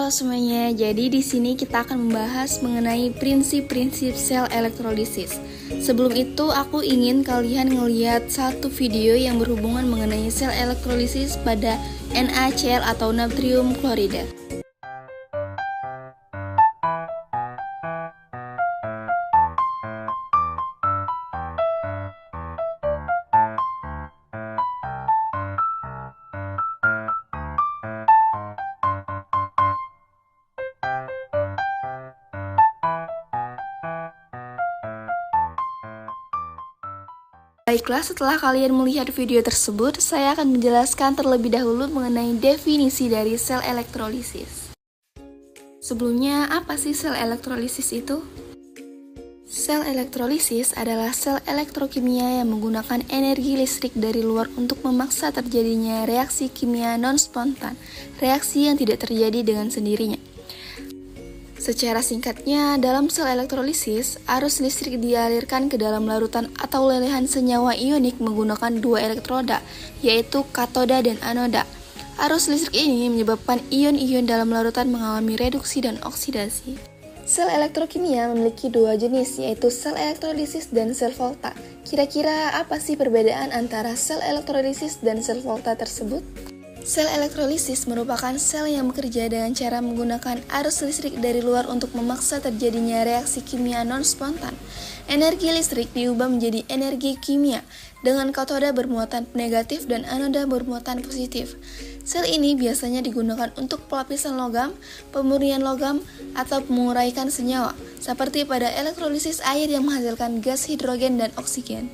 Halo semuanya, jadi di sini kita akan membahas mengenai prinsip-prinsip sel elektrolisis. Sebelum itu, aku ingin kalian ngelihat satu video yang berhubungan mengenai sel elektrolisis pada NaCl atau natrium klorida. Baiklah, setelah kalian melihat video tersebut, saya akan menjelaskan terlebih dahulu mengenai definisi dari sel elektrolisis. Sebelumnya, apa sih sel elektrolisis itu? Sel elektrolisis adalah sel elektrokimia yang menggunakan energi listrik dari luar untuk memaksa terjadinya reaksi kimia non-spontan, reaksi yang tidak terjadi dengan sendirinya. Secara singkatnya, dalam sel elektrolisis, arus listrik dialirkan ke dalam larutan atau lelehan senyawa ionik menggunakan dua elektroda, yaitu katoda dan anoda. Arus listrik ini menyebabkan ion-ion dalam larutan mengalami reduksi dan oksidasi. Sel elektrokimia memiliki dua jenis, yaitu sel elektrolisis dan sel volta. Kira-kira apa sih perbedaan antara sel elektrolisis dan sel volta tersebut? Sel elektrolisis merupakan sel yang bekerja dengan cara menggunakan arus listrik dari luar untuk memaksa terjadinya reaksi kimia non-spontan. Energi listrik diubah menjadi energi kimia dengan katoda bermuatan negatif dan anoda bermuatan positif. Sel ini biasanya digunakan untuk pelapisan logam, pemurnian logam, atau menguraikan senyawa, seperti pada elektrolisis air yang menghasilkan gas hidrogen dan oksigen.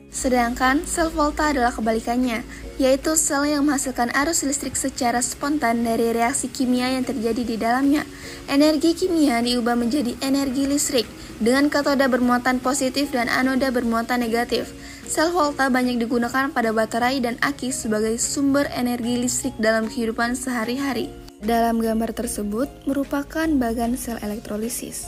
Sedangkan sel volta adalah kebalikannya, yaitu sel yang menghasilkan arus listrik secara spontan dari reaksi kimia yang terjadi di dalamnya. Energi kimia diubah menjadi energi listrik dengan katoda bermuatan positif dan anoda bermuatan negatif. Sel volta banyak digunakan pada baterai dan aki sebagai sumber energi listrik dalam kehidupan sehari-hari. Dalam gambar tersebut merupakan bagan sel elektrolisis.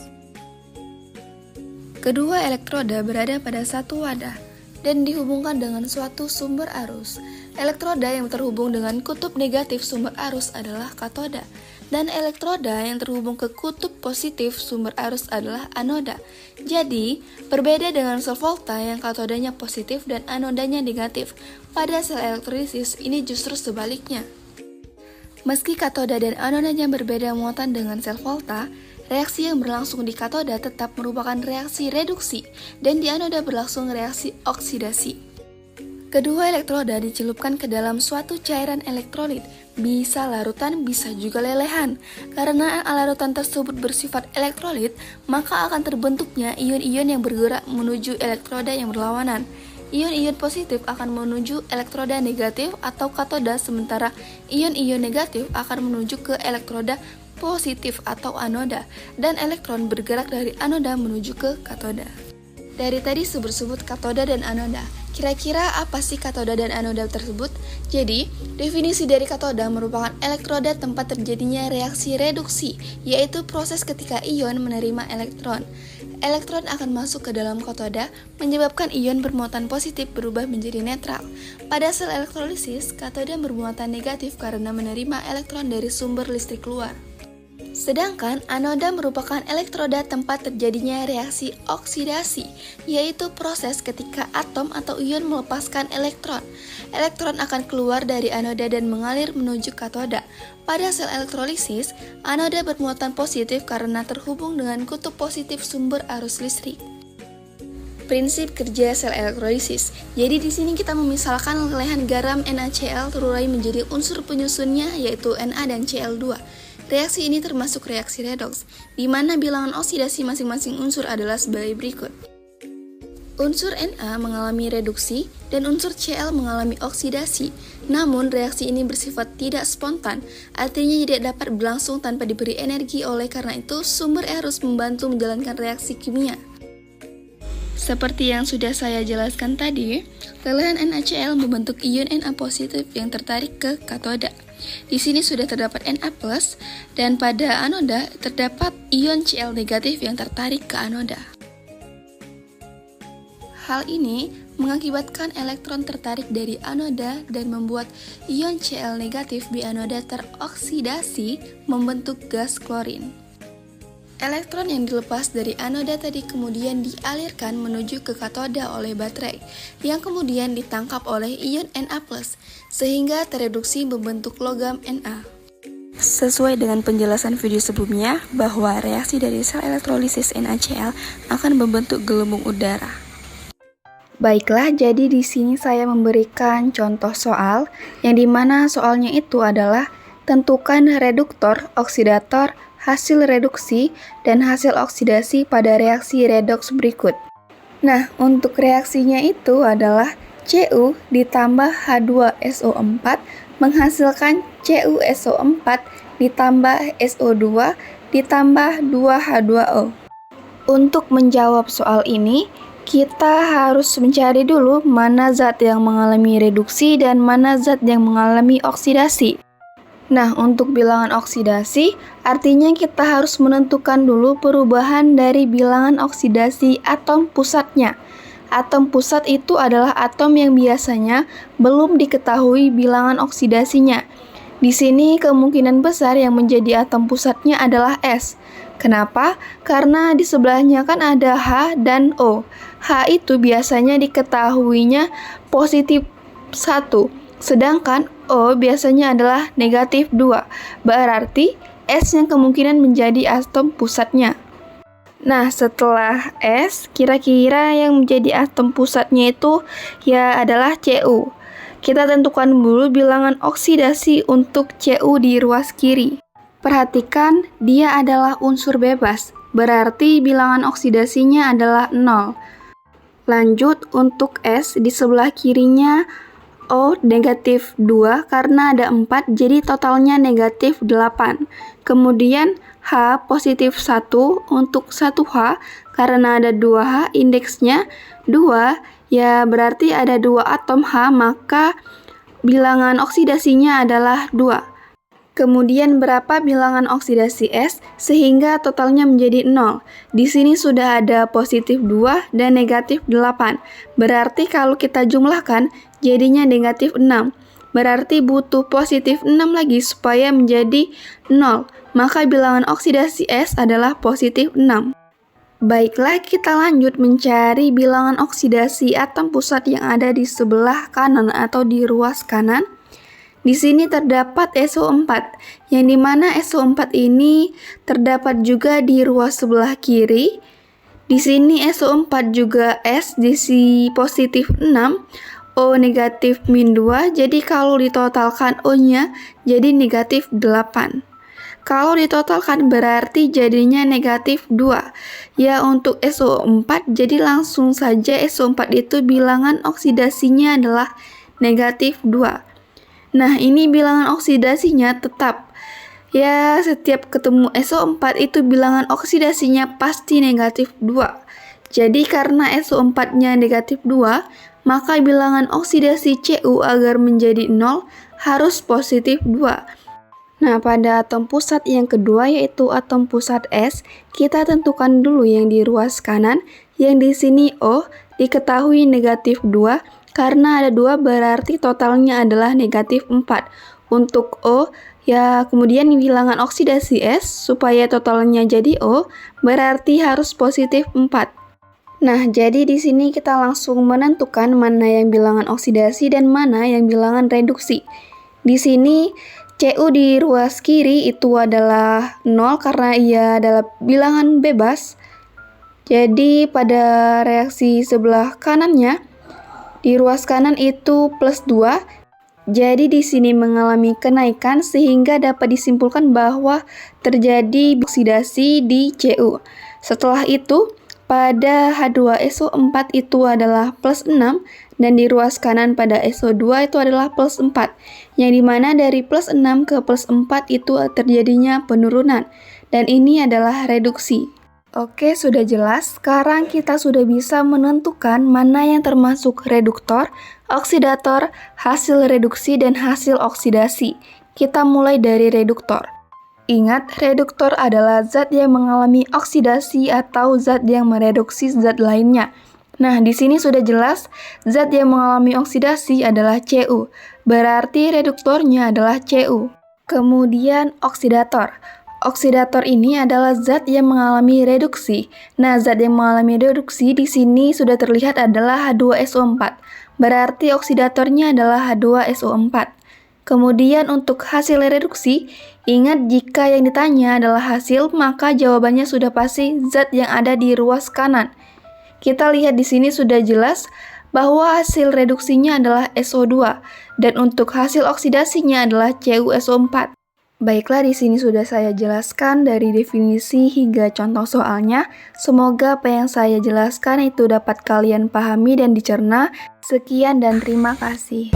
Kedua elektroda berada pada satu wadah dan dihubungkan dengan suatu sumber arus. Elektroda yang terhubung dengan kutub negatif sumber arus adalah katoda, dan elektroda yang terhubung ke kutub positif sumber arus adalah anoda. Jadi, berbeda dengan sel volta yang katodanya positif dan anodanya negatif. Pada sel elektrolisis ini justru sebaliknya. Meski katoda dan anodanya berbeda muatan dengan sel volta, reaksi yang berlangsung di katoda tetap merupakan reaksi reduksi dan di anoda berlangsung reaksi oksidasi. Kedua elektroda dicelupkan ke dalam suatu cairan elektrolit, bisa larutan, bisa juga lelehan. Karena larutan tersebut bersifat elektrolit, maka akan terbentuknya ion-ion yang bergerak menuju elektroda yang berlawanan. Ion-ion positif akan menuju elektroda negatif atau katoda, sementara ion-ion negatif akan menuju ke elektroda positif atau anoda, dan elektron bergerak dari anoda menuju ke katoda. Dari tadi sebut-sebut katoda dan anoda. Kira-kira apa sih katoda dan anoda tersebut? Jadi, definisi dari katoda merupakan elektroda tempat terjadinya reaksi reduksi, yaitu proses ketika ion menerima elektron. Elektron akan masuk ke dalam katoda, menyebabkan ion bermuatan positif berubah menjadi netral. Pada sel elektrolisis, katoda bermuatan negatif karena menerima elektron dari sumber listrik luar. Sedangkan anoda merupakan elektroda tempat terjadinya reaksi oksidasi, yaitu proses ketika atom atau ion melepaskan elektron. Elektron akan keluar dari anoda dan mengalir menuju katoda. Pada sel elektrolisis, anoda bermuatan positif karena terhubung dengan kutub positif sumber arus listrik. Prinsip kerja sel elektrolisis. Jadi di sini kita memisalkan lelehan garam NaCl terurai menjadi unsur penyusunnya yaitu Na dan Cl2. Reaksi ini termasuk reaksi redoks, di mana bilangan oksidasi masing-masing unsur adalah sebagai berikut. Unsur Na mengalami reduksi dan unsur Cl mengalami oksidasi. Namun reaksi ini bersifat tidak spontan, artinya tidak dapat berlangsung tanpa diberi energi, oleh karena itu sumber harus membantu menjalankan reaksi kimia. Seperti yang sudah saya jelaskan tadi, lelehan NaCl membentuk ion Na positif yang tertarik ke katoda. Di sini sudah terdapat Na+, dan pada anoda terdapat ion Cl negatif yang tertarik ke anoda. Hal ini mengakibatkan elektron tertarik dari anoda dan membuat ion Cl negatif di anoda teroksidasi membentuk gas klorin. Elektron yang dilepas dari anoda tadi kemudian dialirkan menuju ke katoda oleh baterai, yang kemudian ditangkap oleh ion Na+, sehingga tereduksi membentuk logam Na. Sesuai dengan penjelasan video sebelumnya, bahwa reaksi dari sel elektrolisis NaCl akan membentuk gelembung udara. Baiklah, jadi di sini saya memberikan contoh soal, yang dimana soalnya itu adalah tentukan reduktor, oksidator, hasil reduksi, dan hasil oksidasi pada reaksi redoks berikut. Nah, untuk reaksinya itu adalah Cu ditambah H2SO4 menghasilkan CuSO4 ditambah SO2 ditambah 2H2O. Untuk menjawab soal ini, kita harus mencari dulu mana zat yang mengalami reduksi dan mana zat yang mengalami oksidasi. Nah, untuk bilangan oksidasi, artinya kita harus menentukan dulu perubahan dari bilangan oksidasi atom pusatnya. Atom pusat itu adalah atom yang biasanya belum diketahui bilangan oksidasinya. Di sini kemungkinan besar yang menjadi atom pusatnya adalah S. Kenapa? Karena di sebelahnya kan ada H dan O. H itu biasanya diketahuinya positif 1. Sedangkan O biasanya adalah negatif 2, berarti S yang kemungkinan menjadi atom pusatnya. Nah, setelah S, kira-kira yang menjadi atom pusatnya itu ya adalah Cu. Kita tentukan dulu bilangan oksidasi untuk Cu di ruas kiri. Perhatikan, dia adalah unsur bebas, berarti bilangan oksidasinya adalah 0. Lanjut, untuk S di sebelah kirinya O negatif 2 karena ada 4, jadi totalnya negatif 8. Kemudian H positif 1 untuk 1H karena ada 2H indeksnya 2, ya berarti ada 2 atom H, maka bilangan oksidasinya adalah 2. Kemudian berapa bilangan oksidasi S sehingga totalnya menjadi 0. Di sini sudah ada positif 2 dan negatif 8. Berarti kalau kita jumlahkan jadinya negatif 6. Berarti butuh positif 6 lagi supaya menjadi 0. Maka bilangan oksidasi S adalah positif 6. Baiklah, kita lanjut mencari bilangan oksidasi atom pusat yang ada di sebelah kanan atau di ruas kanan. Di sini terdapat SO4, yang dimana SO4 ini terdapat juga di ruas sebelah kiri. Di sini SO4 juga S diisi positif 6, O negatif min 2, jadi kalau ditotalkan O-nya jadi negatif 8. Kalau ditotalkan berarti jadinya negatif 2. Ya, untuk SO4 jadi langsung saja SO4 itu bilangan oksidasinya adalah negatif 2. Nah, ini bilangan oksidasinya tetap. Ya, setiap ketemu SO4 itu bilangan oksidasinya pasti negatif 2. Jadi karena SO4-nya negatif 2, maka bilangan oksidasi Cu agar menjadi 0 harus positif 2. Nah, pada atom pusat yang kedua yaitu atom pusat S, kita tentukan dulu yang di ruas kanan, yang di sini O diketahui negatif 2, karena ada 2 berarti totalnya adalah negatif 4. Untuk O, ya kemudian bilangan oksidasi S supaya totalnya jadi O, berarti harus positif 4. Nah, jadi di sini kita langsung menentukan mana yang bilangan oksidasi dan mana yang bilangan reduksi. Di sini Cu di ruas kiri itu adalah 0 karena ia adalah bilangan bebas. Jadi pada reaksi sebelah kanannya, di ruas kanan itu plus 2. Jadi di sini mengalami kenaikan sehingga dapat disimpulkan bahwa terjadi oksidasi di Cu. Setelah itu, pada H2SO4 itu adalah plus 6 dan di ruas kanan pada SO2 itu adalah plus 4. Yang dimana dari plus 6 ke plus 4 itu terjadinya penurunan dan ini adalah reduksi. Oke, sudah jelas. Sekarang kita sudah bisa menentukan mana yang termasuk reduktor, oksidator, hasil reduksi, dan hasil oksidasi. Kita mulai dari reduktor. Ingat, reduktor adalah zat yang mengalami oksidasi atau zat yang mereduksi zat lainnya. Nah, di sini sudah jelas zat yang mengalami oksidasi adalah Cu. Berarti reduktornya adalah Cu. Kemudian oksidator. Oksidator ini adalah zat yang mengalami reduksi. Nah, zat yang mengalami reduksi di sini sudah terlihat adalah H2SO4. Berarti oksidatornya adalah H2SO4. Kemudian untuk hasil reduksi, ingat jika yang ditanya adalah hasil, maka jawabannya sudah pasti zat yang ada di ruas kanan. Kita lihat di sini sudah jelas bahwa hasil reduksinya adalah SO2 dan untuk hasil oksidasinya adalah CuSO4. Baiklah, di sini sudah saya jelaskan dari definisi hingga contoh soalnya. Semoga apa yang saya jelaskan itu dapat kalian pahami dan dicerna. Sekian dan terima kasih.